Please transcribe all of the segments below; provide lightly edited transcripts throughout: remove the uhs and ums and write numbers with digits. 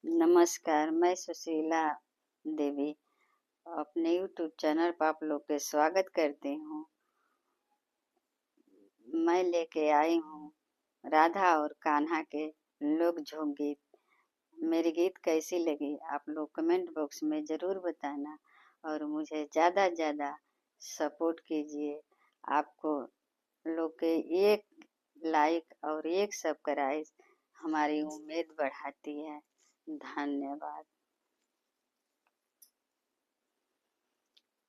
नमस्कार, मैं सुशीला देवी अपने यूट्यूब चैनल पर आप लोग के स्वागत करती हूँ। मैं लेके आई हूँ राधा और कान्हा के लोक झोंक गीत। मेरी गीत कैसी लगी आप लोग कमेंट बॉक्स में ज़रूर बताना और मुझे ज़्यादा ज़्यादा सपोर्ट कीजिए। आपको लोग के एक लाइक और एक सब्सक्राइब हमारी उम्मीद बढ़ाती है। धन्यवाद।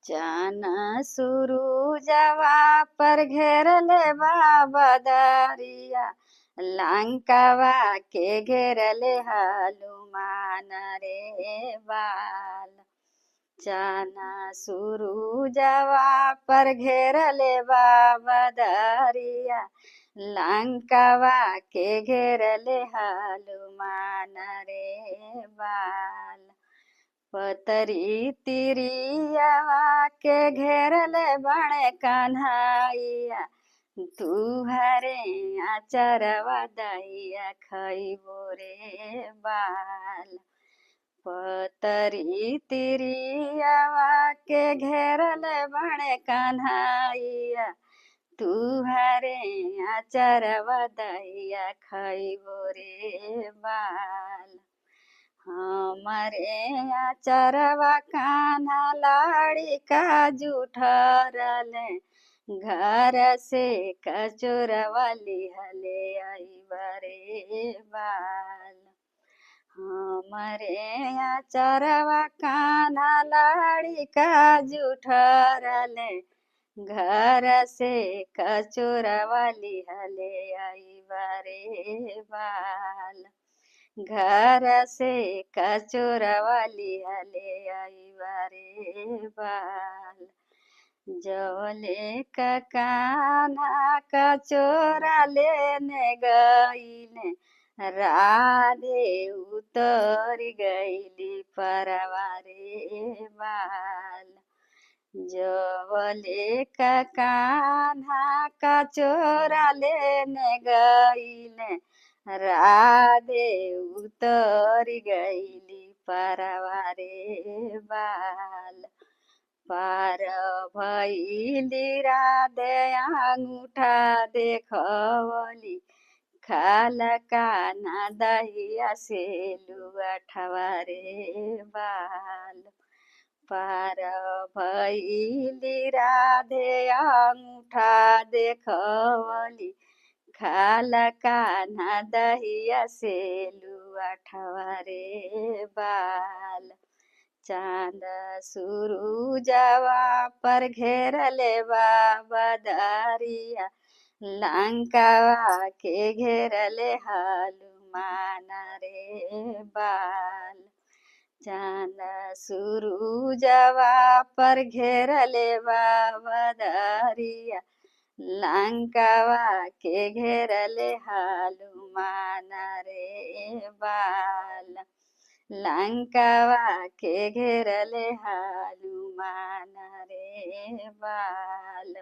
चान सुरुजवा पर घेरले बाबा दरिया, लंकावा के घेरले हनुमान रे बाल। चान सुरुजवा पर घेरले बाबा दरिया, लंकावा के घेरले हनुमान रे बाल। पतरी तिरिया के घेरले बड़े कन्हैया, तुहरे आचरवा दैया खैबो रे बाल। पतरी तिरिया के घेरले बड़े कन्हैया, तुहरे आचरवा दैया खैबो रे बाल। हमरे आचरवा कान्हा लाड़ी का जूठरले, घर से कचोरवा लिहले अइबरे बाल। हमरे आचरवा कान्हा लाड़ी का जूठरले, घर से कचोरवा लिहले अइबरे बाल। घर से कचोरवा लिहले अइबरे बाल। जवले का कान्हा कचोरा लेने गईले, राधे उतर गईली परवारे बाल। जवले का कान्हा कचोरा लेने गईले, राधे उतर गईली परवारे बाल। पार भइली राधे अंगूठा देखवली, खाल कान्हा दहिया से लुअठवा रे बाल। पार भइली राधे अंगूठा देखवली, खाल कान्हा दहिया से लुअठवा रे बाल। चांद सुरुजवा पर घेरले बाबा दरिया, लंकावा के घेरले हनुमान रे बाल। चांद सुरुजवा पर घेरले बाबा दरिया, लंकावा के घेरले हनुमान रे बाल। लंकावा के घेरले हनुमान रे बाल।